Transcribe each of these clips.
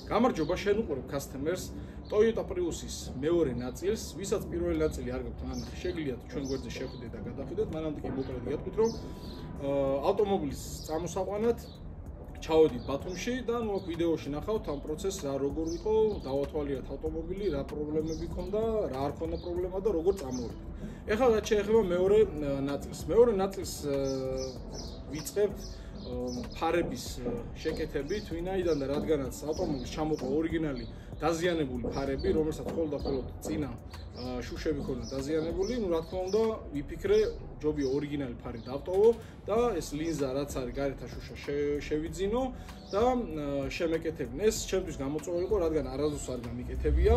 გამარჯობა, შენ უყურებ Customers Toyota Prius-ის მეორე ნაწილს, ვისაც პირველი ნაწილი არ გაქვთ, ან შეგიძლიათ ჩვენ გვერდზე შეხვიდეთ და გადახვიდეთ, მანამდე კი მოკლედ გეტყვით, რომ ავტომობილის წამოსაყვანად ჩავედით ბათუმში და ნუ აქ ვიდეოში ნახავთ ამ პროცესს, რა როგორ იყო, დავათვალიერეთ ავტომობილი, რა პრობლემები ჰქონდა, რა არ ჰქონდა პრობლემა და როგორ წამოვიდეთ. ეხლა რაც შეეხება მეორე ნაწილს. მეორე ნაწილს ვიწყებთ ფარების შეკეთებით, ვინაიდან და რადგანაც ავტომობილს ჩამოყვა ორიგინალი დაზიანებული ფარები, რომელსაც მხოლოდ წინა შუშები ჰქონდა დაზიანებული, ნუ რა თქმა უნდა, ვიფიქრე, ჯობია ორიგინალი ფარი დავტოვო და ეს ლინზა რაც არის გარეთა შუშა შევიძინო და შემეკეთებინე. ეს ჩემთვის გამოწვევა იყო, რადგან არასდროს არ გამიკეთებია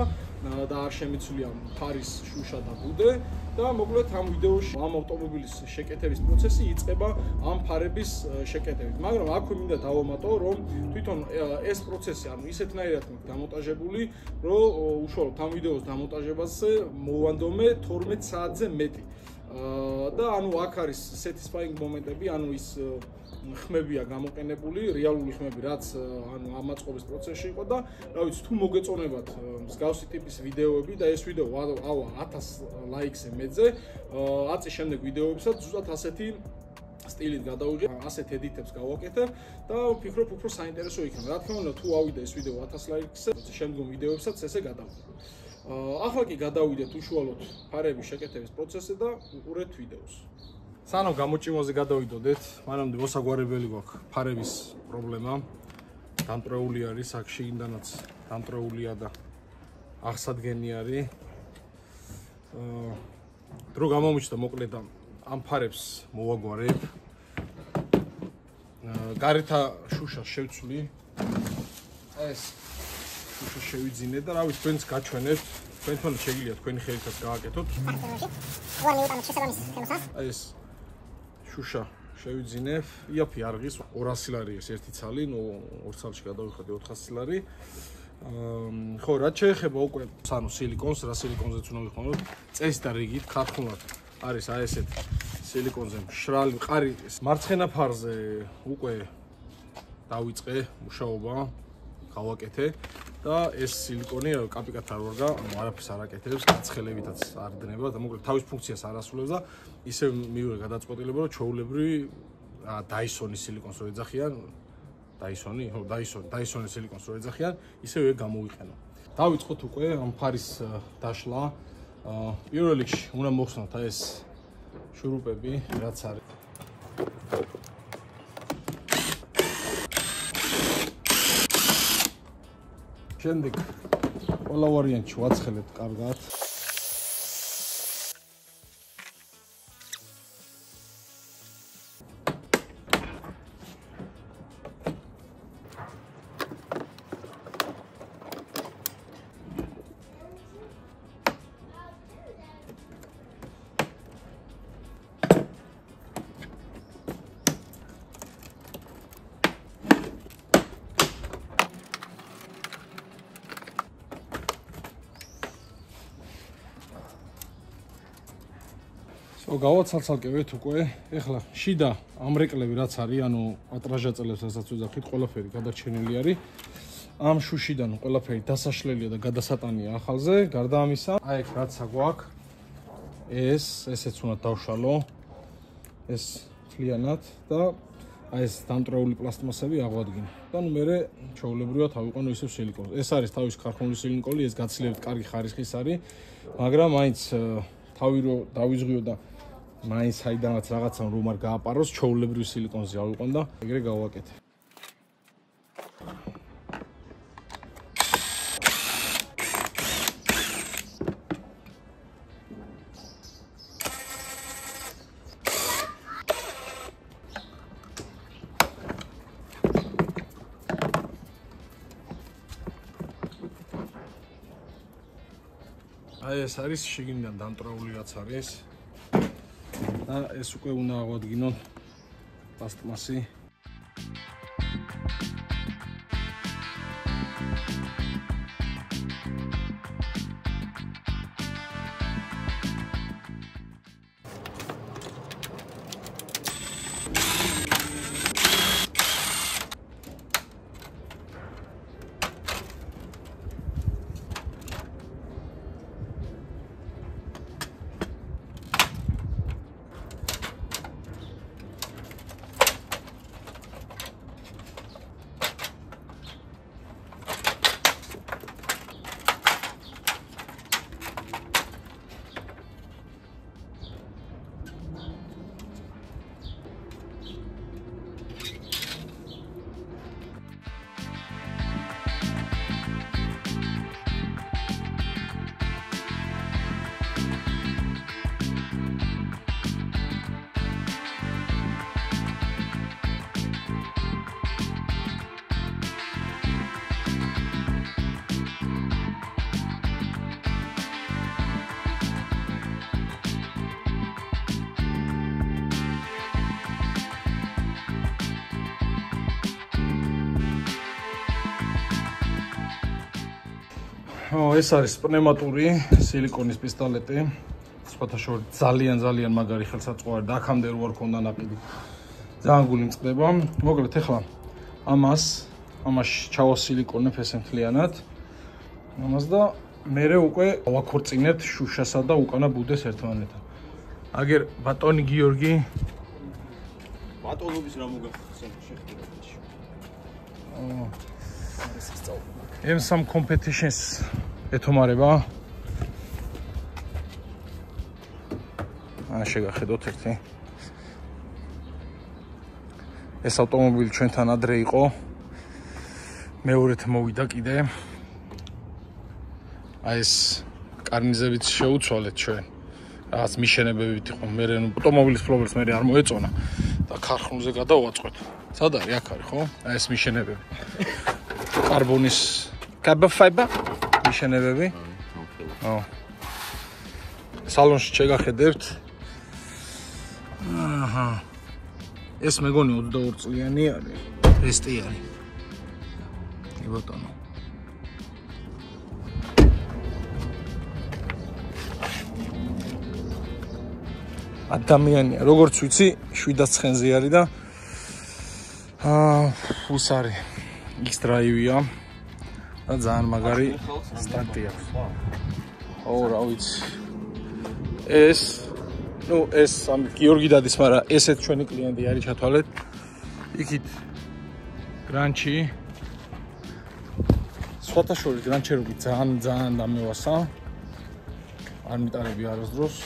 და არ შემიცვლია ფარის შუშა და ბუდე და მოკლედ ამ ვიდეოში ამ ავტომობილის შეკეთების პროცესი იწყება ამ ფარების შეკეთებით. მაგრამ აქვე მინდა დავამატო, რომ თვითონ ეს პროცესი, ანუ ისეთნაირად დამონტაჟებული, რომ უშუალოდ ამ ვიდეოს დამონტაჟებაზე მოვანდომე 12 საათზე მეტი. და ანუ აქ არის satisfying მომენტები, ანუ ის ხმებია გამოყენებული, რეალური ხმები, რაც ანუ ამ აწყობის პროცესში იყო და რა ვიცი, თუ მოგეწონებათ მსგავსი ტიპის ვიდეოები და ეს ვიდეო ავა 1000 ლაიქზე მეძე, 10 წლის შემდეგ ვიდეოებსაც ზუსტად ასეთი სტილით გადავიღებ, ასეთ ედიტებს გავაკეთებ და ვფიქრობ უფრო საინტერესო იქნება. რა თქმა უნდა, თუ ავიდა ეს ვიდეო 1000 ლაიქზე, შემდგომ ვიდეოებსაც ესე გადავიღებ. ახლა კი გადავიდეთ უშუალოდ ფარების შეკეთების პროცესზე და უყურეთ ვიდეოს. სანამ გამოჭიმოზე გადავიდოდეთ, მანამდე მოსაგვარებელი გვაქვს ფარების პრობლემა. დამტრეული არის, აქ შიგნიდანაც დამტრეულია და აღსადგენი არის. დრო გამომიჩნდა მოკლედ ამ ფარებს მოვაგვარებ. გარეთა შუშას შევცვლი. ეს შუშა შევიძინე და რა ვიცი, თქვენც გაჩვენებთ. თქვენ შეგიძლიათ თქვენი ხელითაც გააკეთოთ. ეს შუშა შევიძინებ. იაფი არღის 200 ლარი ეს ერთი ცალი, ნუ 2 ცალში გადავიხადე 400 ლარი. ხო, რაც შეეხება უკვე ანუ სილიკონს, რა სილიკონზეც უნდა ვიხმაროთ, წესი და რიგით ქართულად არის აი ესეთ სილიკონზე მშრალი მყარი. მარცხენა ფარზე უკვე დავიწყე მუშაობა, გავაკეთე და ეს სილიკონი კაპიკად არ ვარგა, ანუ არაფერს არ აკეთებს, გაცხელებითაც არ დნება და მოკლედ თავის ფუნქციას არ ასრულებს და ისე მივიღე გადაწყვეტილება, რომ ჩვეულებრივი დაისონის სილიკონს რო ეძახიან, დაისონის სილიკონს რო ეძახიან, ისევე გამოვიყენო. დავიწყოთ უკვე ამ ფარის დაშლა. პირველ რიგში უნდა მოხსნათ ეს შურუპები, რაც არის. შემდეგ ყველა ვარიანტში ვაცხელებთ კარგად. გავაცალცალკევეთ უკვე. ეხლა შიდა ამრეკლები რაც არის, ანუ ატრაჟაწელებს რასაც ვეძახით, ყველაფერი გადარჩენილი არის. ამ შუშიდან ყველაფერი დასაშლელია და გადასატანია ახალზე. გარდა ამისა, აი ეს რაც აგვაქვს, ესეც უნდა დავშალო. ეს მთლიანად და აი ეს დამტრეული პლასტმასები აღვადგინე. და ნუ მე ჩვეულებრივად ავიყვანო ისევ სილიკონს. ეს არის თავის ქართული სილიკონი, ეს გაცილებით კარგი ხარისხის არის, მაგრამ მაინც თავი რო დავიზღვიო და მაინც საიდანაც რაღაცა რომ არ გააპაროს, ჩვეულებრივ სილიკონზე ავიყვან და ეგრე გავაკეთე. აი ეს არის შიგნიდან დამტრეული რაც არის და ეს უკვე უნდა აღვადგინოთ პლასტმასი. ეს არის პნევმატური სილიკონის პისტოლეტი. სხვათა შორის ძალიან მაგარი ხელსაწყოა და აქამდე რო არ ქონდა ნაყიდი. ძალიან გული მწყდება. მოკლედ ეხლა ამაში ჩავასილიკონებ ესე მთლიანად. ამას და მერე უკვე ვაქორწინებთ შუშასა და უკანა ბუდეს ერთმანეთთან. აგერ ბატონი გიორგი ბატონობის რა მოგახსენე შეხვედრაში. M3 competitions ეთომარება. შეგახედოთ ერთი. ეს ავტომობილი ჩვენთან ადრე იყო. მეორეთ მოვიდა კიდე. აი ეს კარნიზებიც შეუცვალეთ ჩვენ. რაღაც მიშენებებით იყო. მე ავტომობილის პრობლემას მე არ მოეწონა და ქარხნულზე გადავაწყოთ. სად არის? აქ არის, ხო? აი ეს მიშენებები. კარბონის carbon fiber მიშენებები. სალონში შეგახედებთ. აჰა. ეს მეგონი 22 წლიანი არის. ტესტი არის. კი ბატონო. ადამიანია, როგორც ვიცი, 700 ცხენზე არის და ус არის. X-drive-ია და ძალიან მაგარი სტარტია. რა ვიცი. ეს გიორგი დადის, მაგრამ ესეც ჩვენი კლიენტი არის, ჩათვალეთ. იქით გრანჩი. სხვათა შორის გრანჩერები ძალიან დამევასა. არ მიტარები არასდროს.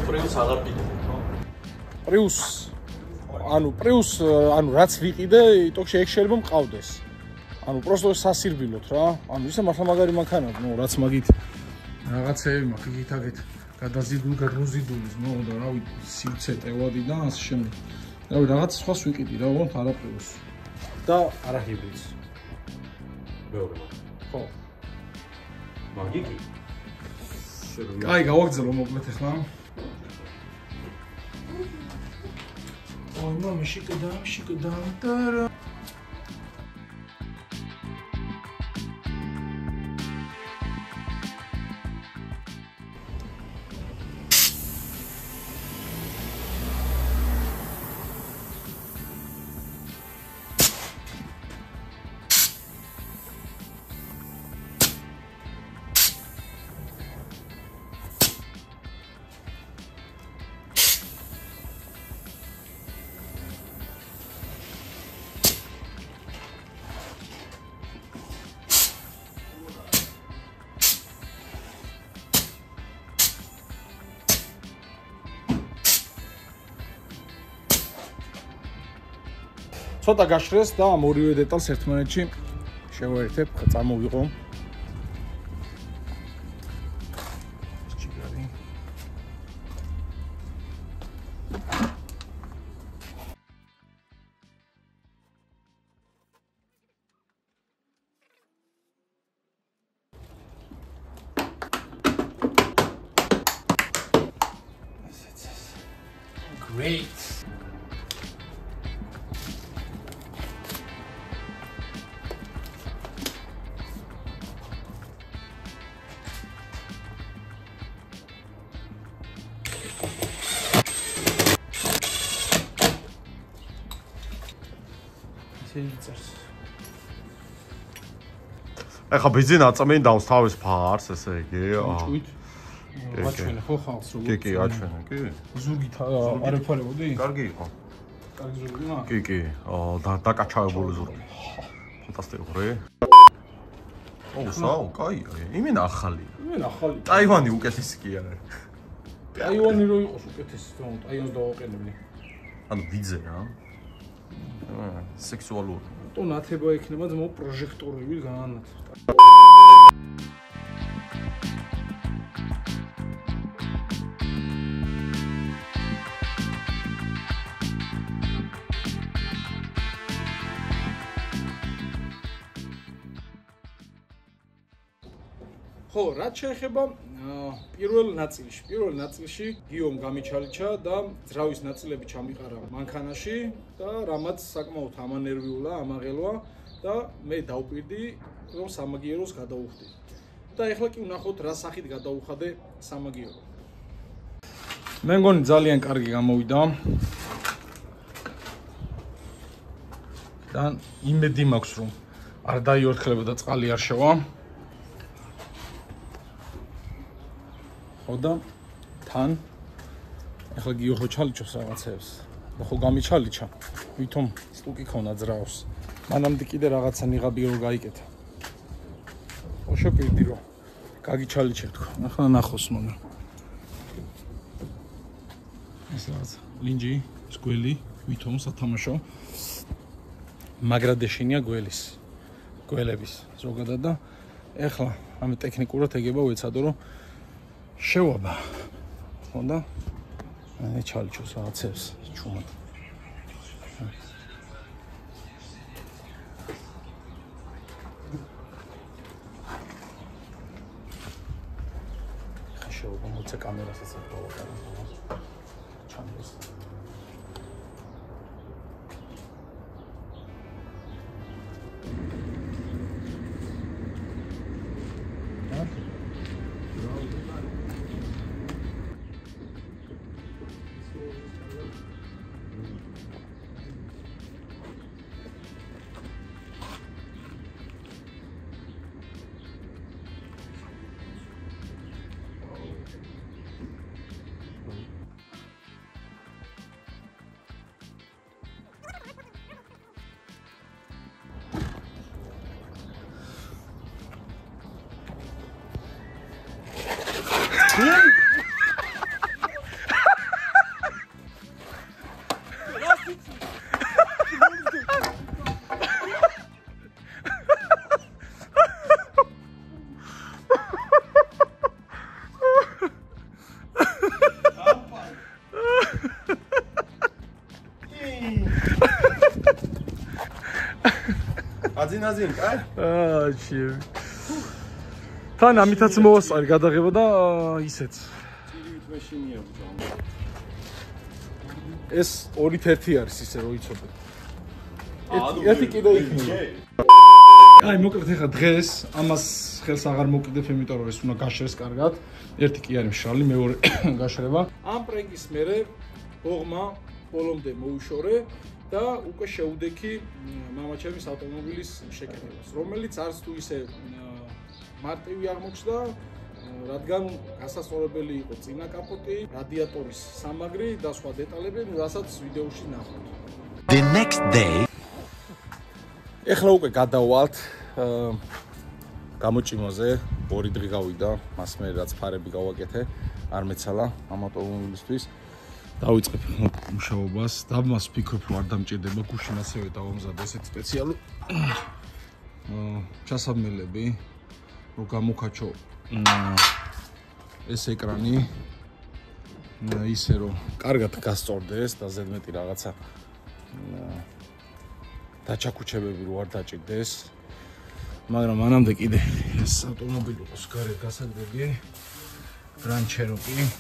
პრიუს აღარ პიდეთ, ხო? პრიუს, რაც ვიყიდე, იტოქში ეგ შეიძლება მყავდეს. პროსტო სასირბილოთ რა. ისე მართლა მაგარი მანქანაა, რაც მაგით რაღაცეები მაქვს, იქით-აქეთ გადაზიდულის, და რავი, სივცე ტევადი და ასე შემდეგ. რავი, რაღაც სხვას ვიყიდი რა, ვონთ არა პრიუს. და არა ჰიბრიდს. მეორე. ხო. მაგიკი. აი, გავაგზავნე მოკლედ ახლა. ой, мама, шикадам, тара. ცოტა გაშრეს და ამ ორივე დეტალს ერთმანეთში შევაერთებ, წამოვიყო. ჭიგარი. Great. ეხა ბიზნეს აწმენ დავს თავის ფარს, ესე იგი. ჭუით. აჩვენე ხო ხალხს როგორ? კი, აჩვენე, კი. ზურგით არ ეფარებოდი? კარგი იყო. კარგი ზურგი მაქვს? კი. დაკაჩავებული ზურგი. ფანტასტიკური. საუ, კაია. იმენ ახალია. ტაივანი უკეთესი კი არა. ტაივანი რო იყოს უკეთესი, თუმცა ტაივანს დავაყენებდი. ანუ ვიძე რა. სექსუალური. то ნათება იქნება და პროჟექტორები განანათებთ. ხო, რაც შეეხება პირველ ნაწილში გიომ გამიჩალიჩა და ძრავის ნაწილები ჩამიყარა მანქანაში და რამაც საკმაოდ ამანერვიულა, ამაღელვა და მე დავპირდი რომ სამაგიეროს გადავუხდი. და ეხლა კი ვნახოთ რა სახით გადაუხადე სამაგიერო. მე მგონი ძალიან კარგი გამოვიდა. და იმედი მაქვს რომ არ დაიორქლება და წყალი არ შევა. ხო და თან ეხლა გიო ხო ჩალიჩოს რაღაცებს. და ხო გამიჩალიჩა. ვითომ სტუკი ქონა ძრავს. მანამდე კიდე რაღაცა ნიღაბი რო გაიკეთა. ხო შეპირდი რომ გაგიჩალიჩე თქო. ახლა ნახოს მაგრამ. ეს რაღაცა ლინჯი, სგველი, ვითომ სათამაშო. მაგრადეშინია გველების ზოგადად და ეხლა ამ ტექნიკურად ეგება ვეცადო რომ შევაბა ხო და მე ჩალიჩოს რაღაცებს ჩუმად შევაბა მოწე კამერასაც აკავო ჩამოს აზინ კაი? შევ. თან ამითაც მოვასწარი გადაღება და ისეც. ცივით მეშინია ბჭო. ეს 2-1 არის ისე რო იცოდე. ერთი კიდე იქნება. აი მოკლედ ეხა დღეს ამას ხელს აღარ მოკიდებ, იმიტომ რომ ეს უნდა გაშრეს კარგად. ერთი კი არის მშრალი, მეორე გაშრება. ამ პრენკის მერე ბოღმა ბოლომდე მოუშორე და უკვე შეუდექი მამაჩემის ავტომობილის შეკეთებას, რომელიც არც თუ ისე მარტივი აღმოჩნდა, რადგან გასასწორებელი იყო წინა კაპოტი, რადიატორის სამაგრი და სხვა დეტალები, რასაც ვიდეოში ნახავთ. The next day. ეხლა უკვე გადავალთ გამოჭიმოზე, 2 დღე გავიდა, მას მე რაც ფარები გავაკეთე, არ მეცალა ამ ავტომობილისთვის. დავიწყებ მუშაობას, დამას ვფიქრობ რომ არ დამჭირდება გუშინ ასევე დავამზადე ესეთი სპეციალური ჩასაბმელები, რომ გამოვქაჩო ეს ეკრანი ისე რომ კარგად გასწორდეს და ზედმეტი რაღაცა დაჩაქუჩებები რო არ დაჭირდეს. მაგრამ მანამდე კიდე ეს ავტომობილი იყოს გარეთ გასაგები, Grand Cherokee.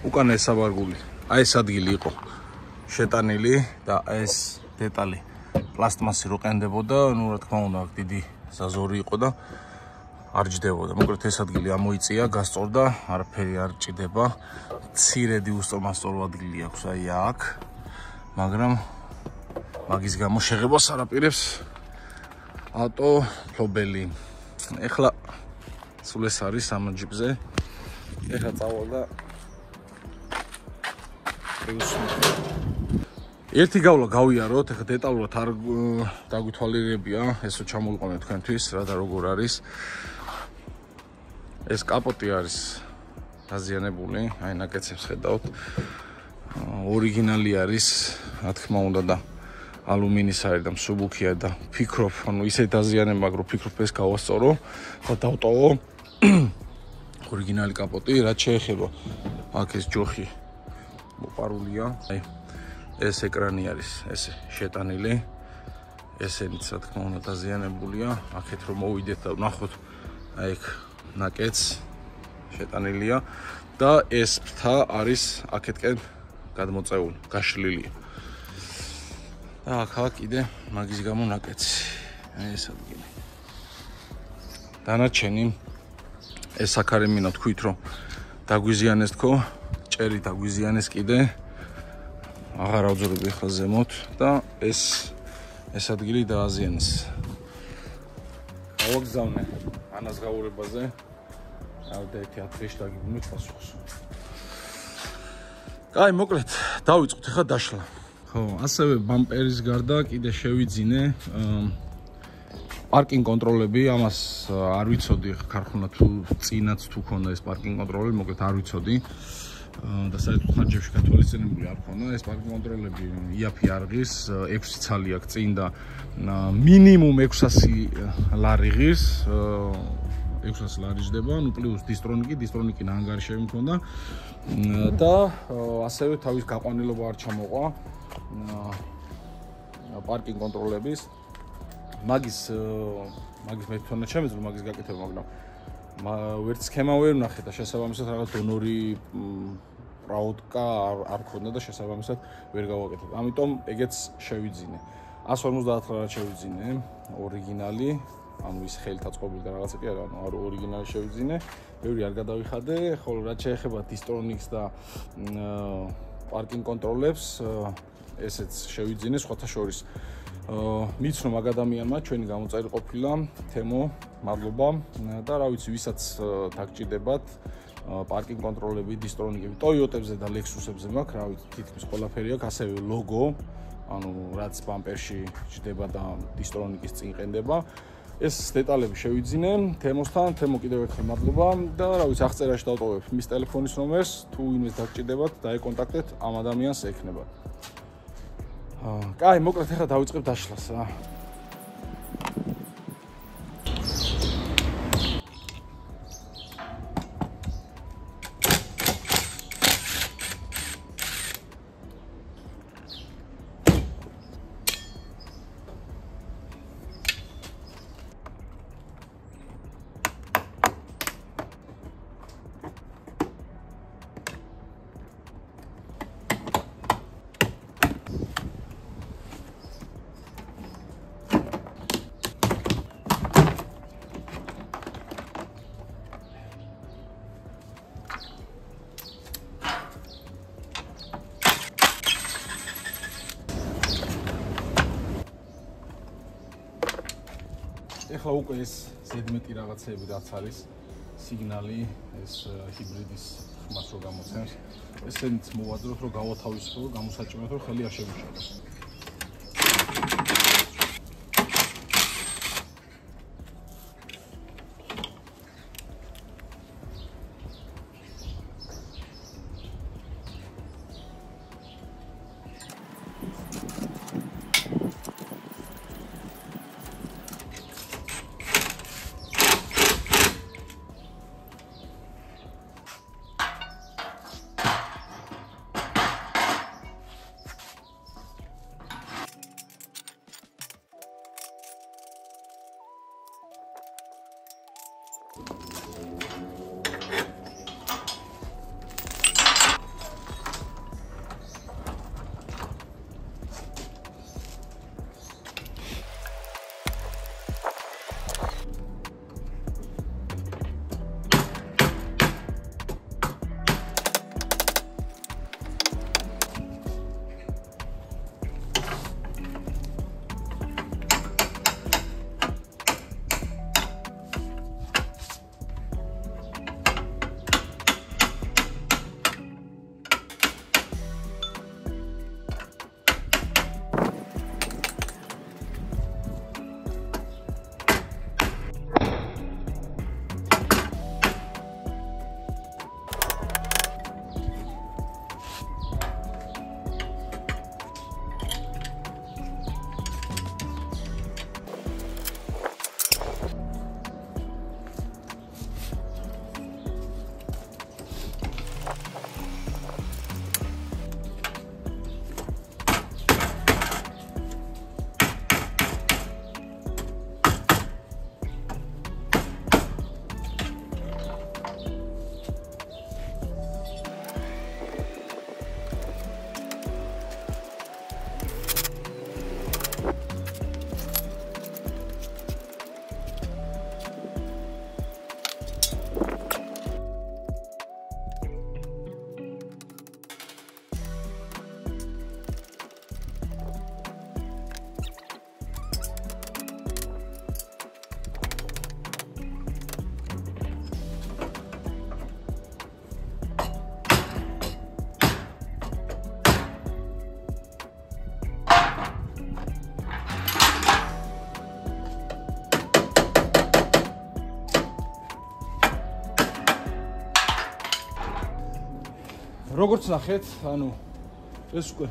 უკან ეს საბარგული, აი ეს ადგილი იყო შეტანილი და ეს დეტალი პლასტმასი რო ყენდებოდა, ნუ რა თქმა უნდა, აქ დიდი ზაზორი იყო და არ ჯდებოდა. მოკლედ ეს ადგილი ამოიწია, გასწორდა, არაფერი არ ჭირდება. მცირედი უსწორმასწორო ადგილი აქვს აი აქ, მაგრამ მაგის გამო შეღებას არაპირებს ავტოფლობელი. ეხლა სულ ეს არის ამ ჯიპზე. ეხლა წავალ და ერთი გავლა გავიაროთ, ეხლა დეტალურად არ დაგვითვალიერებია, ესო ჩამოვიყვანე თქვენთვის, რა და როგორ არის. ეს კაპოტი არის დაზიანებული, აი ნაკეცებს ხედავთ. ორიგინალი არის, რა თქმა უნდა და ალუმინის არის და მსუბუქია და ფიქრობ, ანუ ისე დაზიანება, მაგრამ ფიქრობ ეს გავასწორო და დავტოვო. ორიგინალი კაპოტი, რაც შეეხება აქ ეს ჯოხი მოპარულია. აი ეს ეკრანი არის ესე შეტანილი. ესენიც რა თქმა უნდა დაზიანებულია. აქეთ რომ მოვიდეთ და ვნახოთ აი ეგ ნაკეთს შეტანილია და ეს ფრთა არის აქეთკენ გადმოწეული, გაშლილია. აქ კიდე მაგის გამო ნაკეცი. ეს ადგილი. დანარჩენი ეს საქარემინო თქვით რომ დაგვიზიანეს თქო, ჭერი დაგვიზიანეს კიდე. აღარ ავძურები ხა ზემოთ და ეს ადგილი დააზიანეს. გავაგზავნე ანაზღაურებაზე. და ერთი ათვეში დაგიბრუნეთ პასუხს. კაი, მოკლედ, დავიწყოთ ხა დაშლა. ხო, ასევე ბამპერის გარდა კიდე შევიძინე პარკინგ კონტროლები, ამას არ ვიცოდი ქარხანა თუ წინაც თუ ქონდა ეს პარკინგ კონტროლები, მოკლედ არ ვიცოდი. და საერთოდ ხარჯებში გათვალისწინებული არ ქონდა ეს პარკინგ კონტროლები იაფი არღის 6 ცალი აქვს წინ და მინიმუმ 600 ლარი ღირს 600 ლარი ჯდება, ნუ პლუს დისტრონიკი ნანგარიშები მქონდა და ასევე თავის გაყვანილობა არ ჩამოყვა პარკინგ კონტროლების მაგის მე თვითონ ჩემეძლო მაგის გაკეთება, მაგრამ ვერც სქემა ვერ ვნახე და შესაბამისად რაღაც დონორი პრაუდკა არ ქონდა და შესაბამისად ვერ გავაკეთებ. ამიტომ ეგეც შევიძინე. 150 ლარად შევიძინე ორიგინალი, ანუ ის ხელთა წყობილი და რაღაცა კი არა, ანუ ორიგინალი შევიძინე. ბევრი არ გადავიხადე, ხოლო რაც შეეხება დისტრონიკს და პარკინგ კონტროლებს, ესეც შევიძინე სხვათა შორის. მიცნო მაგ ადამიანმა ჩვენი გამოწერი ყოფილა თემო, მადლობა და რა ვიცი, ვისაც დაგჭირდებათ პარკინგ კონტროლები, დისტრონიკები, ტოიოტებზე და ლექსუსებზე მაქვს, რა ვიცი, თითქმის ყველაფერი აქვს, ასევე ლოგო, ანუ რაც ბამპერში ჯდება და დისტრონიკის წინ ყენდება. ეს დეტალები შევიძინე თემოსთან, თემო კიდევ ერთხელ მადლობა და რა ვიცი, აღწერაში დავტოვებ მის ტელეფონის ნომერს, თუ ვინმეს დაგჭირდებათ, დაეკონტაქტეთ, ამ ადამიანს ექნებათ. კაი, მოკლედ ახლა დავიწყებ დაშლას რა. ეხლა უკვე ეს ზედმეტი რაღაცეები რაც არის სიგნალი ეს ჰიბრიდის ხმას რო გამოცემს ესენიც მოვაძროთ რომ გავათავისუფლო გამოსაჭმელად რომ ხელი არ შევიშალოს როგორც ნახეთ, ანუ ეს უკვე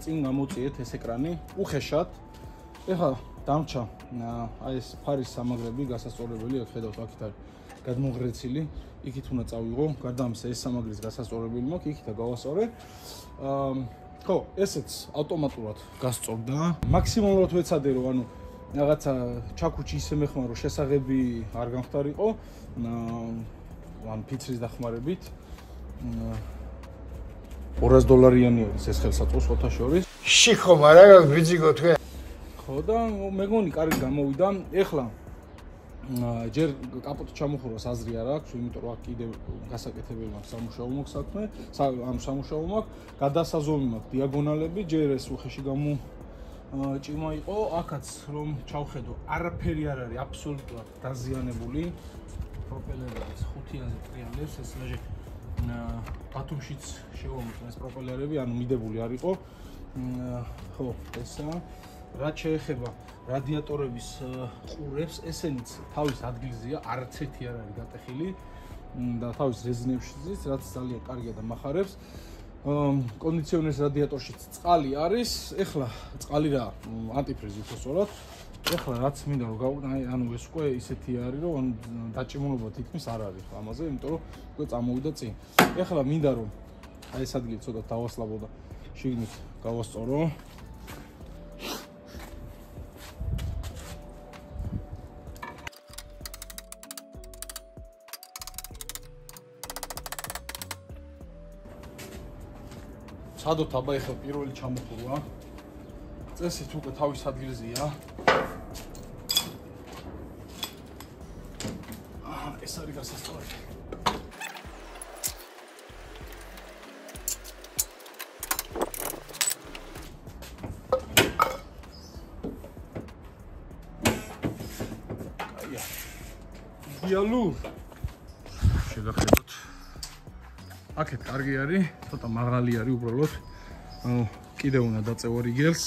წინ გამოწიეთ ეს ეკრანი, უხეშად. ეხლა დამრჩა აი ეს ფარის სამაგრები გასასწორებელი, აქ ხედავთ, აქეთ არის გადმოღრეცილი, იქით უნდა წავიღო, გარდა ამისა ეს სამაგრის გასასწორებელი მაქვს, იქით გავასწორე. ხო, ესეც ავტომატურად გასწორდა. მაქსიმალურად ვეცადე, რომ ანუ რაღაცა ჩაქუჩი ისე მეხმარო, რომ შესაღები არ გამხდარიყო, ან ფიცრის დახმარებით. $200 არის ეს ხელსაწყო სხვათა შორის. შიქო, მაგრამ ვიძიგო თქვენ. ხო და მეგონი კარგი გამოვიდა. ეხლა ჯერ კაპოტი ჩამოხურვას აზრი არ აქვს, იმიტომ რომ აქ კიდევ გასაკეთებელი მაქვს სამუშაო მაქვს საქმე, ანუ სამუშაო მაქვს, გადასაზომი მაქვს დიაგონალები, ჯერ ეს უხეში ჭიმა იყო, აქაც რომ ჩავხედო, არაფერი არ არის აბსოლუტურად დაზიანებული. პროპელერებიც 5-ზე ტრიალებს, ეს ლაჟე ბათუმშიც შევამოწმე ეს პროპელერები, ანუ მიდებული არ იყო. ხო, ესაა. რაც შეეხება რადიატორების ყურებს, ესენიც თავის ადგილზეა, არც ერთი არ არის გატეხილი და თავის რეზინებშიც, რაც ძალიან კარგია და მახარებს. კონდიციონერის რადიატორშიც წყალი არის. ეხლა წყალი რა, ანტიფრიზი უბრალოდ. ეხლა რაც მინდა რომ ანუ ეს უკვე ისეთი არის, რომ დაჭიმულობა თითქმის არ არის ამაზე, იმიტომ რომ უკვე წამოვიდა წინ. ეხლა მინდა რომ აი ეს ადგილი ცოტა დავასლაბო და შიგნით გავასწორო. სადოთ აბა ეხლა პირველი ჩამოხურვა. წესით უკვე თავის ადგილზეა. ეს არის გასასწორებელი. კაია. იდეალურ. შეგახედოთ. აქეთ კარგი არის, ცოტა მაღალი არის უბრალოდ. ანუ კიდევ უნდა დაწევო რიგელს.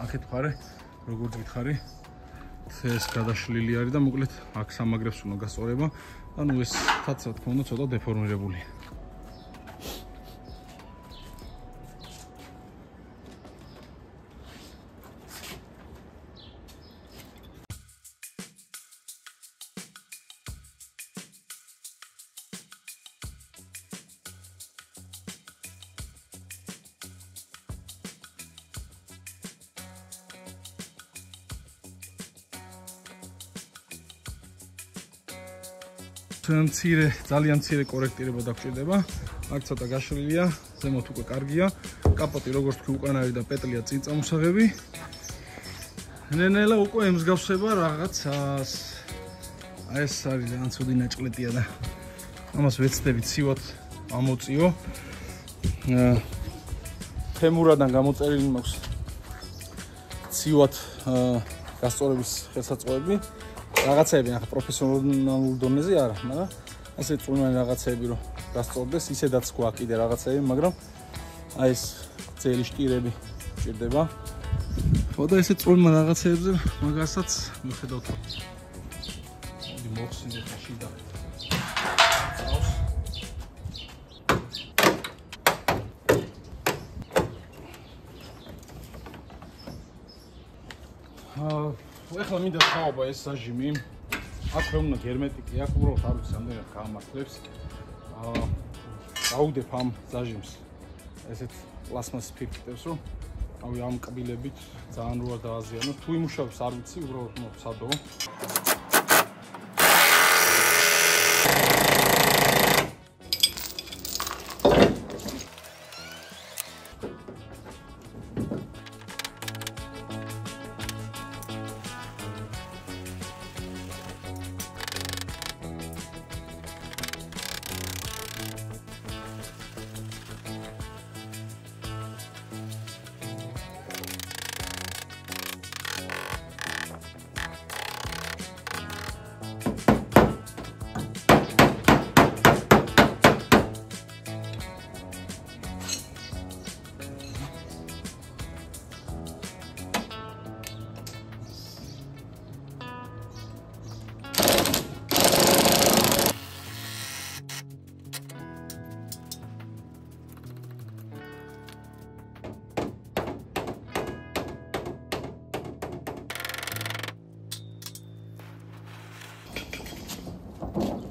აქეთ ხარე, როგორც გითხარი, ეს გადაშლილი არის და მოკლედ აქ სამაგრებს უნდა გასწორება. ანუ ეს თაც რა თქმა უნდა ცოტა დეფორმირებულია. ძალიან მცირე კორექტირება დაგჭირდება. აქ ცოტა გაშლილია, ზემოთ უკვე კარგია. კაპოტი როგორც თქვი უკან არის და პეტლია წინ წამოსაღები. ნენელა უკვე ემსგავსება რაღაცას. აი ეს არის ძალიან ცუდი ნაჭყლეტია და ამას ვეცდები ცივად ამოწიო. თემურადან გამოწერილი მაქვს ცივად გასწორების ხელსაწყოები. რაღაცები ახლა პროფესიონალურ დონეზე არა, მაგრამ ასე წვრილმანი რაღაცები რომ გასწორდეს, ისედაც გვაქვს კიდე რაღაცები, მაგრამ აი ეს ძელი შტირები ჭირდება. ხო და ესე წვრილმან რაღაცებზე მაგასაც მიხედავთ. მოდი მოხსნით შიდა. ეხლა მინდა ხაობა ეს საჟიმი. აქ რომ უნდა გერმეტიკი აქვს, უბრალოდ არ ვიცი ამდენად გაამართლებს. გავუდებ ამ საჟიმს. ესეთ პლასმასის ფირფიტებს, რომ ავი ამ კბილებით ძალიან როა დააზიანოს. თუ იმუშავებს არ ვიცი, უბრალოდ მოცადო. მოკლედ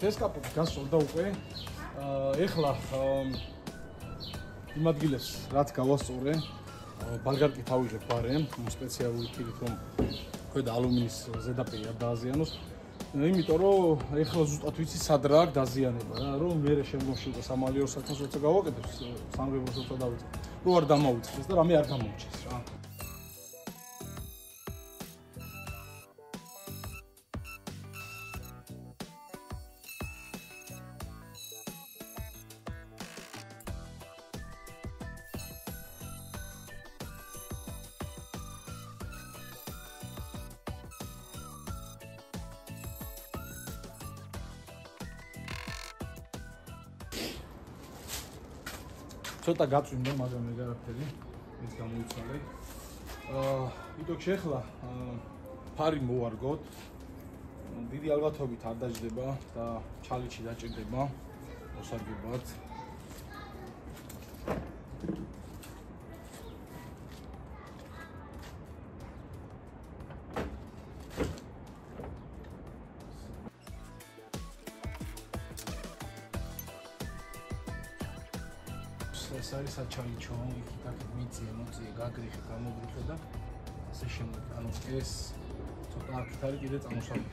ეს კაპოტი გასწორდა უკვე. ეხლა იმ ადგილას რაც გავასწორე, ბალგარკი თავიჟებ ბარემ, სპეციალური ქირით რომ ქვედა ალუმინის ზედაპირი არ დააზიანოს. იმიტომ რომ ეხლა ზუსტად ვიცი სად რა აქვს დაზიანება რა, რომ მე შემდგომში უკვე სამალიო საქმეს როცა გავაკეთებ, სამღეროს როცა დავიწყებ, რო არ დამოუწყდეს და რამე არ გამოუჩეს რა. ცოტა გაწვიმდა, მაგრამ მე არაფერი ის გამოიცვალე. იტოქში ახლა ფარი მოვარგოთ. დიდი ალბათობით არ დაждდება და ჩალიჩი დაჭირდება მოსარგებლად. ეს არის საჩალიჩო, იქით აქეთ მიწია, მოწია, გაგრიხე, გამოგრიხე და ასე შემდეგ. ანუ ეს ცოტა აქეთ არის კიდე წამოსავლელი.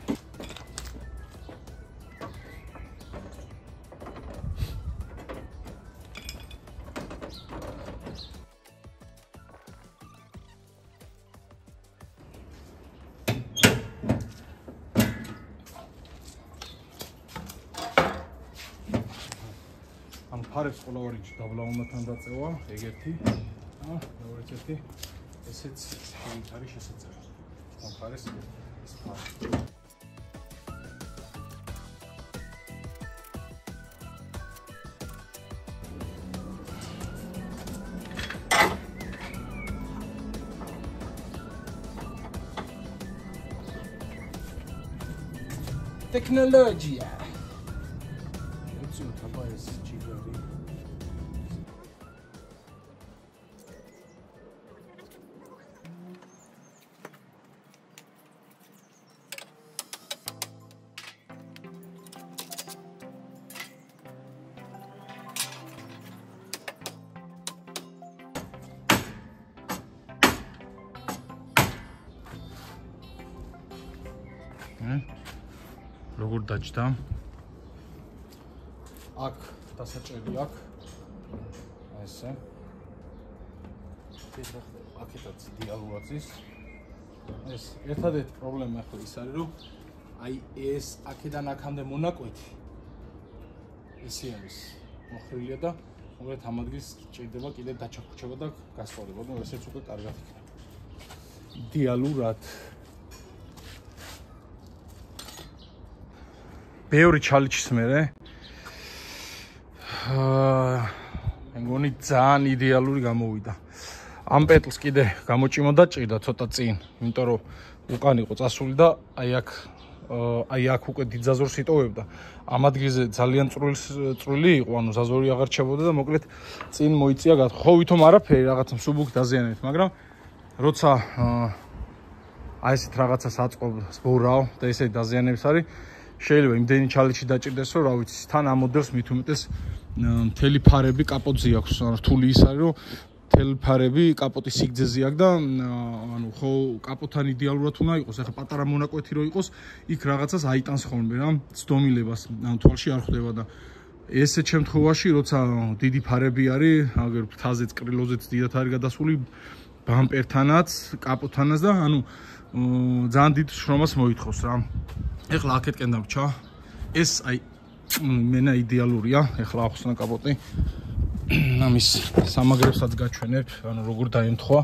ფარებს ყოველგვარი დაბლაუნათან დაწევა, ეგ-ერთი, მეორე-ერთი, ესეც შევით არის შესაძლებელი. ამ ფარეს ეს ფარი. Tecnologia. როგორ დაჭდა? აქ დასაჭერი აქვს. ესე. აქეთაც იდეალურად ის. ეს ერთადერთი პრობლემა ახლა ის არის, რომ აი ეს აქედან აქამდე მონაკვეთი ესე არის მოხრილია და უბრალოდ ამ ადგილს ჭირდება კიდე დაჩახუჩება და გასწორება, მაგრამ ესეც უკვე კარგად იქნება. იდეალურად ბევრი ჩალიჩის მერე მე მგონი ძალიან იდეალური გამოვიდა. ამ პეტლს კიდე გამოჭიმო და ჭირდა ცოტა წინ, იმიტომ რომ უკან იყო წასული და აი აქ უკვე დიდ ზაზორს იტოვებდა. ამ ადგილზე ძალიან წვრილი იყო, ანუ ზაზორი აღარ ჩებოდა და მოკლედ წინ მოიწია გათხოვ. ხო ვითომ არაფერი რაღაცა მსუბუქ დაზიანებით, მაგრამ როცა აი ესეთ რაღაცას აწყობ, ზბურავ და ესე დაზიანების არის შეიძლება იმდენი ჩალიჩი დაჭირდეს, რომ რა ვიცი, თან ამ მოდელს მით უმეტეს მთელი ფარები კაპოტზე აქვს, რთული ის არის, რომ მთელი ფარები კაპოტის სიგრძეზე აქვს და ანუ ხო კაპოტთან იდეალურად უნდა იყოს, ახლა პატარა მონაკვეთი რო იყოს, იქ რაღაცას აიტანს ხოლმე რა, ცდომილებას, ანუ თვალში არ ხვდება და ესეთ შემთხვევაში, როცა დიდი ფარები არის, აგერ ფთაზეც, კრილოზეც დიდად არის გადასული, ბამპერთანაც, კაპოტთანაც და ანუ ძალიან დიდ შრომას მოითხოვს რა. ეხლა აქეთკენ დავჭა. ეს აი მენა იდეალურია, ეხლა ახსნა კაპოტი. ამის სამაგრებსაც გაჩვენებ, ანუ როგორ დაემთხვა.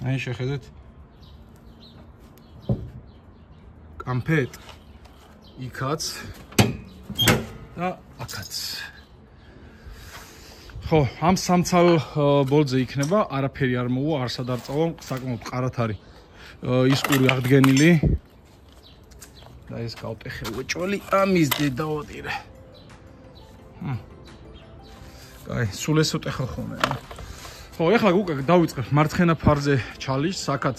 აი შეხედეთ. კამპეტ იქაც და აქაც. ხო, ამ სამცალ ბოლძე იქნება, არაფერი არ მოვა, არსად არ წავა, საკმაოდ მყარად არის ის ყური აღდგენილი. და ეს გავტეხე უეჭველი ამის დედაოდირე. აი, სულ ეს უტეხო ხოლმე. ხო, ეხლა უკვე დავიწყებ მარცხენა ფარზე ჩალის, საკაც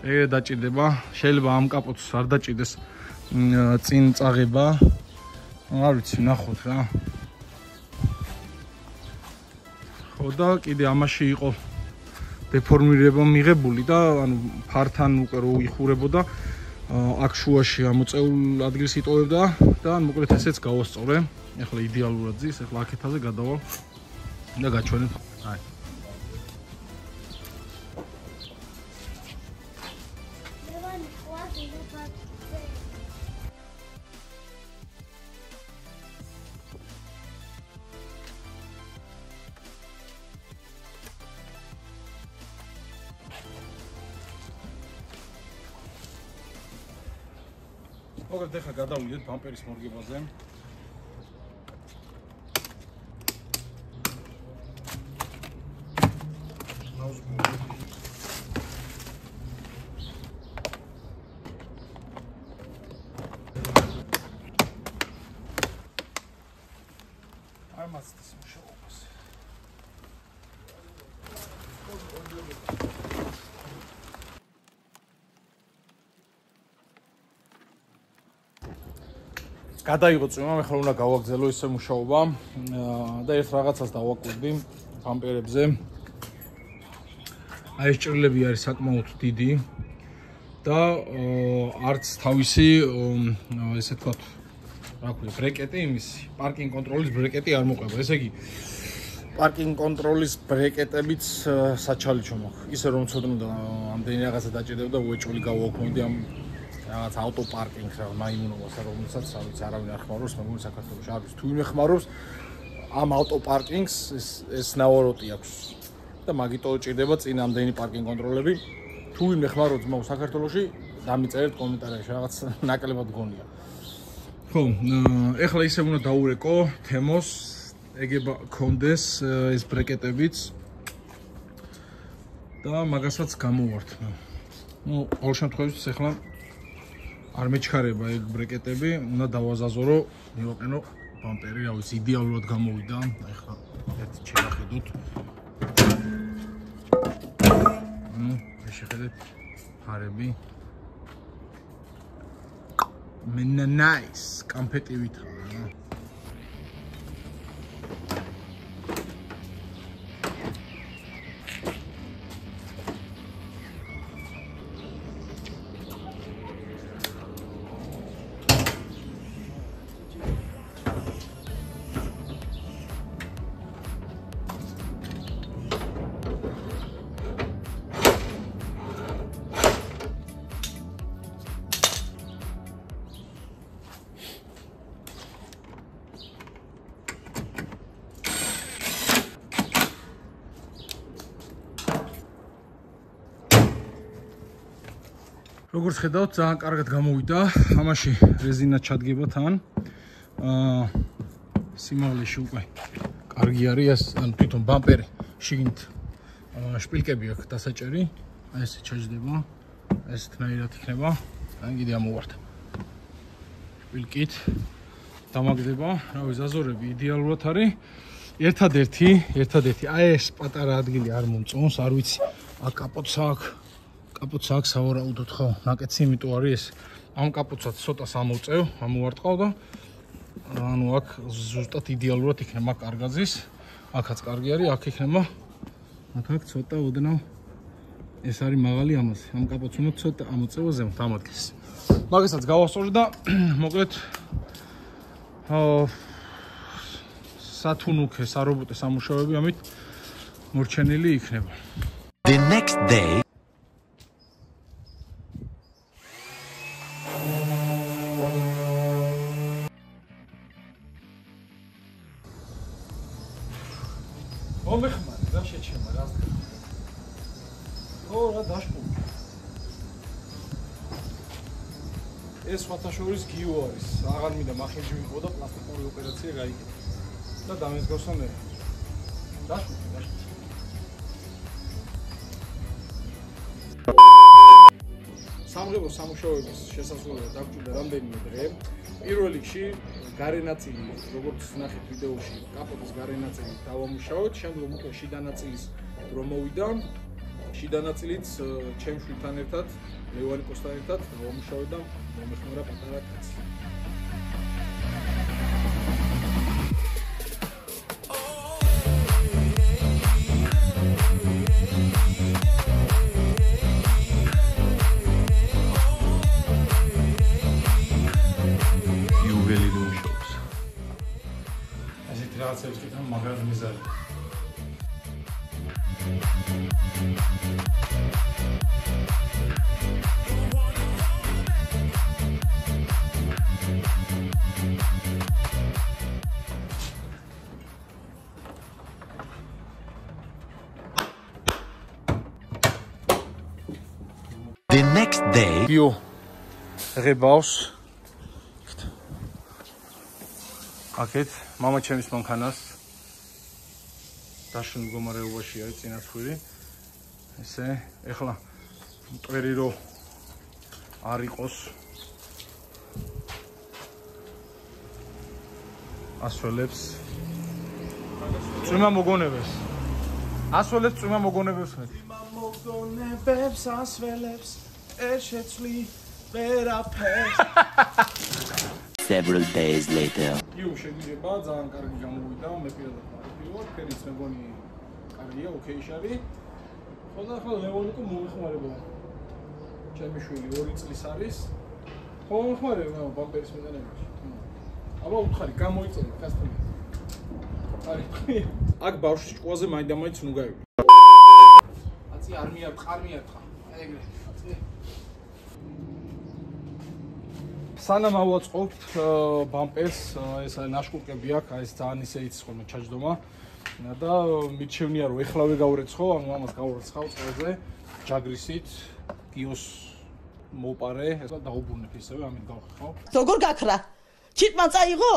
დაჭირდება. შეიძლება ამ კაპოტს არ დაჭირდეს წინ წაღება. არ ვიცი, ნახოთ რა. ხო და კიდე ამაში იყო დეფორმირება მიღებული და ანუ ფართან უკვე რო იხურებოდა აქ შუაში ამოწეულ ადგილს იტოვებდა და მოკლედ ესეც გავასწორე. ეხლა იდეალურად ზის, ეხლა აქეთაზე გადავალ და გაჩვენებ. აი. მოგეთ ახლა გადავიდეთ ბამპერის მორგებაზე. არ მასწის მუშაობას. გადაიღო წვიმა, ახლა უნდა გავაგზავნო ისე მუშაობა და ერთ რაღაცას დავაკვირდი ბამპერებზე. აი ეს ჭრილები არის საკმაოდ დიდი და არც თავისი ესე თქვა რა ქვია ბრეკეტი იმისი პარკინგ კონტროლის ბრეკეტი არ მოყვება. ესე იგი პარკინგ კონტროლის ბრეკეტებიც საჩალიჩო მაქვს. ისე რომ ცოდნოდა ამდენი რაღაცა დაჭირდება და უეჭველი გავაუქმდი ამ რაღაც ავტოპარკინგს რა მაიმუნობას რომელსაც არავინ არ ხმარობს მეგონი საქართველოში არის თუ ვინმე ხმარობს ამ ავტოპარკინგს ეს ნავაროტი აქვს და მაგიტო ჭირდება წინ ამდენი პარკინგ კონტროლები თუ ვინმე ხმარობს მაგ საქართველოში დამიწერეთ კომენტარებში რაღაც ნაკლებად გონია. ხო, ეხლა ისე უნდა დაურეკო თემოს ეგება კონდეს ეს ბრეკეტებიც და მაგასაც გამოვართ. ნუ ყოველ შემთხვევაში ეხლა არ მეჩქარება ეგ ბრეკეტები, უნდა დავაზაზო რომ მივაყენო ბამპერი, რა ვიცი, იდეალურად გამოვიდა. ეხლა ერთი შევახედოთ. შეხედეთ ფარები. მენა ნაის, კამფეტივითაა. როგორც ხედავთ, ძალიან კარგად გამოვიდა. ამაში რეზინა ჩადგება თან. სიმაღლეში უკვე კარგი არის, ანუ თვითონ ბამპერი შიგნით შპილკები აქვს დასაჭერი. აი ესე ჩაჯდება. ესეთნაირად იქნება. ან კიდე ამოვართ. შპილკით დამაგდება. რავი, ზაზორები იდეალურად არის. ერთადერთი აი ეს პატარა ადგილი არ მომწონს, არ ვიცი. აქ კაპოტს აქვს სავარაუდოდ ხო, ნაკეთს იმიტომ არის ეს. ამ კაპოტსაც ცოტას ამოვწევ, ამოვარტყავ და ანუ აქ ზუსტად იდეალურად იქნება კარგაზის. აქაც კარგი არის, აქ იქნება. აქ ცოტა ოდნავ ეს არის მაღალი ამაზე. ამ კაპოტს უნდა ცოტა ამოწევო ზემოთ ამ ადგილს. მაგასაც გავასწორე და მოკლედ სათუნუქე სარობოტე სამუშაოები ამით მორჩენილი იქნება. The next day მომეხმარე რა შეჩემა რა ხო რა დაშპული ეს სხვათაშორის გიო არის აღარ მინდა მახინჯი ვიყო და პლასტიკური ოპერაცია გაიგე და დამესგავსანე დაშპული სამღერო სამუშაოების შესასრულებლად დაგჭირდა რამდენიმე დღე. პირველ რიგში გარე ნაწილი, როგორც ნახეთ ვიდეოში, კაპოტის გარე ნაწილი დავამუშავოთ, შემდგომ უკვე შიდა ნაწილის დრო მოვიდა. შიდა ნაწილიც ჩემ შვილთან ერთად, ლევანიკოსთან ერთად დავამუშავეთ და მომეხმარა პატარა კაცი. რაღაცებს კი თან მაგრამ მიზარი. The next day. Yo. Rebels. აქეთ мама ჩემის მანქანას დაშენ მდგომარეობაში არის წინასხვილი. ესე ეხლა მტვერი რო არ იყოს ასველებს წვიმა მოგონებებს ასველებს ერთ შეცვლი ვერაფერს Several days later. იუ შეგიძლია ძალიან კარგი გამოვიდა, მე პირადად ვარ, ფერიც მეგონი კარგია, ოკეი შარი. ხოლმე ახლა ლევონიკო მომეხმარება. ჩემი შვილი 2 წლის არის. მომეხმარება ბამპერის მიდანებში. აბა უთხარი გამოიწელა კასტომერი. არის. აქ ბავშვი ჭკუაზე მაინდა-მაინც ნუ გაივიდა. აცი არ მიარტყა. ეგრე. სანამ ავაწყობთ ბამპერს, ეს ნაშკურკები აქვს, ეს ძალიან ისე იცის ხოლმე ჩაჯდომა და მიჩვენია რომ ეხლავე გავრეცხო, ანუ ამას გავურეცხავ წელზე ჯაგრისით, გიოს მოპარე, ესა დაუბრუნებ ისევე, ამით გავხერხავ. როგორ გაქრა? ჩიტმა წაიღო?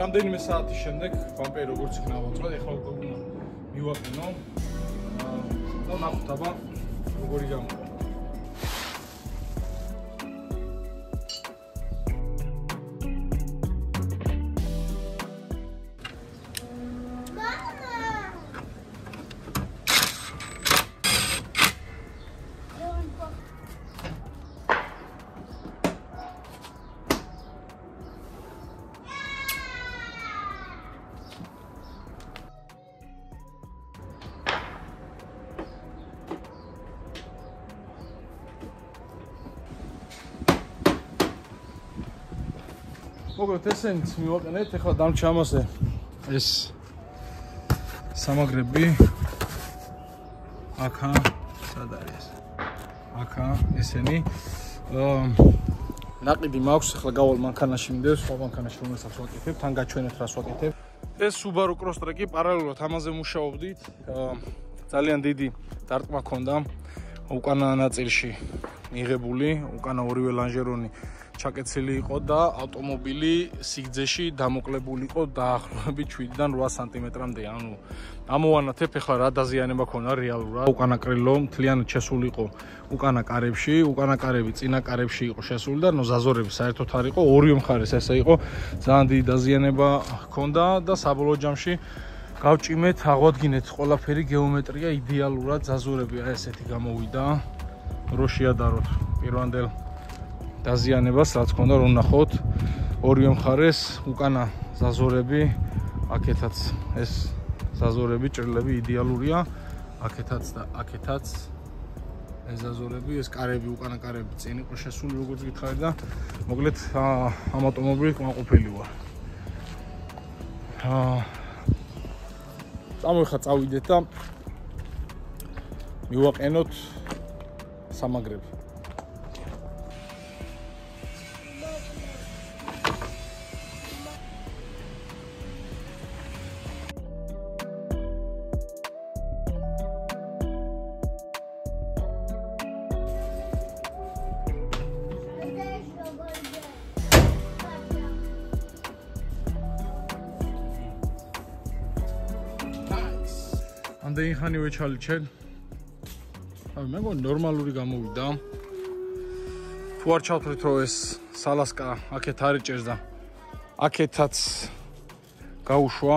რამდენიმე საათის შემდეგ ბამპერი როგორც იქნა ავაწყოთ, ეხლა უკვე უნდა მივაყენო. და ნახოთ აბა როგორი გამოვა. მოგეთ ესენიც მივაყენეთ, ეხლა დამჭა ამაზე ეს სამაგრები აქა სად არის? აქა ესენი ნაყიდი მაქვს, ეხლა გავალ მანქანაში მინდებს, სხვა მანქანაში რომელსაც ვაკეთებ, თან გაჩვენეთ რას ვაკეთებ. ეს Subaru Crosstrek-ი პარალელურად ამაზე მუშაობდით. ძალიან დიდი დარტყმა ქონდა უკანა ნაწილში მიღებული, უკანა ორივე ლანჟერონი ჩაკეცილი იყო და ავტომობილი სიგრძეში დამოკლებული იყო დაახლოებით 7-დან 8 სანტიმეტრამდე. ანუ ამოვანათებ ახლა რა დაზიანება ქონდა რეალურად. უკანა კრილო მთლიანად შესული იყო უკანა კარებში, უკანა კარები წინა კარებში იყო შესული და ზაზორები საერთოდ არ იყო, ორივე მხარეს ესე იყო. ძალიან დიდი დაზიანება ქონდა და საბოლოო ჯამში გავჭიმეთ, აღვადგინეთ ყველაფერი გეომეტრია იდეალურად, ზაზორები აი ესეთი გამოვიდა. რო შეადაროთ პირვანდელ დაზიანებას, რაც ქონდა, რომ ნახოთ ორივე მხარეს უკანა ზაზორები, აქეთაც ეს ზაზორები, ჭრილები იდეალურია, აქეთაც და აქეთაც ეს ზაზორები, ეს კარები, უკანა კარები წინ იყო შესული, როგორც გითხარით და მოკლედ ამ ავტომობილი კმაყოფილი ვარ. წამოიხა წავიდეთ და მივაყენოთ სამაგრები. ამდენი ხანი ვეჩალიჩენ. აი მე მგონი ნორმალური გამოვიდა. თუ არ ჩავთვლით რომ ეს სალასკა აქეთ არ იჭერს და აქეთაც გაუშვა.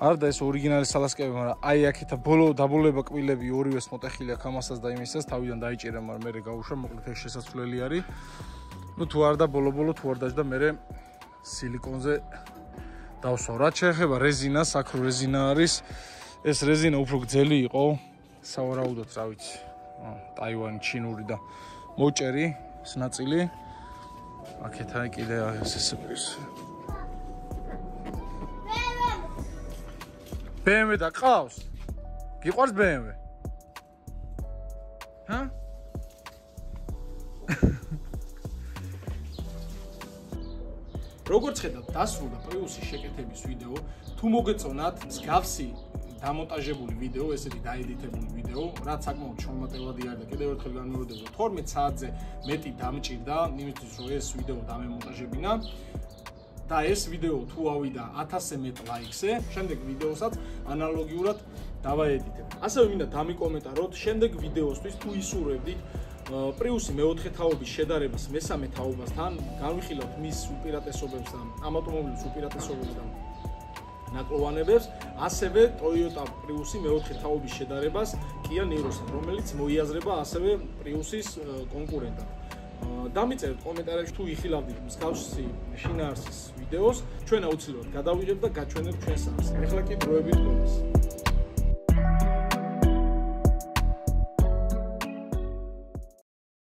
არ და ეს ორიგინალი სალასკები, მაგრამ აი აქეთა ბოლო დაბოლება კბილები ორივეს მოტეხილი აქ ამასაც და იმისას თავიდან დაიჭერა, მაგრამ მე გაუშვა, მოკლედ ეს შესაძლებელი არის. ნუ თუ არ და ბოლო-ბოლო თუ არ დაჭდა მე სილიკონზე დავსვა. რაც შეეხება რეზინას, აქ რეზინა არის. ეს რეზინა უფრო გძელი იყო, სავარაუდოდ, რა ვიცი, ტაივანი, ჩინური და მოჭერი ეს ნაწილი. აქეთ აი კიდე ეს BMW და ყავს? გიყვარს BMW? ჰა? როგორც ხედავთ, დასრულდა პრიუსის შეკეთების ვიდეო. თუ მოგეწონათ მსგავსი დამონტაჟებული ვიდეო, ესეთი დაედიტებული ვიდეო, რაც საკმაოდ შრომატევადი არის და კიდევ ერთხელ განმეორდება 12 საათზე მეტი დამჭირდა იმისთვის, რომ ეს ვიდეო დამემონტაჟებინა. და ეს ვიდეო თუ ავიდა 1000-ზე მეტ ლაიქზე, შემდეგ ვიდეოსაც ანალოგიურად დავაედიტებ. ასევე მინდა დამიკომენტაროთ შემდეგ ვიდეოსთვის თუ ისურვებდით პრიუსი მეოთხე თაობის შედარებას მესამე თაობასთან, განვიხილავთ მის უპირატესობებს და ამ ავტომობილის უპირატესობებს და ნაკლოვანებებს, ასევე Toyota Prius-ი მეოთხე თაობის შედარებას Kia Niro-სთან, რომელიც მოიაზრება ასევე Prius-ის კონკურენტად. დამიწერეთ კომენტარებში თუ იხილავდით მსგავსი შინაარსის ვიდეოს, ჩვენ აუცილებლად გადავიღებთ და გაჩვენებთ ჩვენს არხს. ეხლა კი დროებით გონს.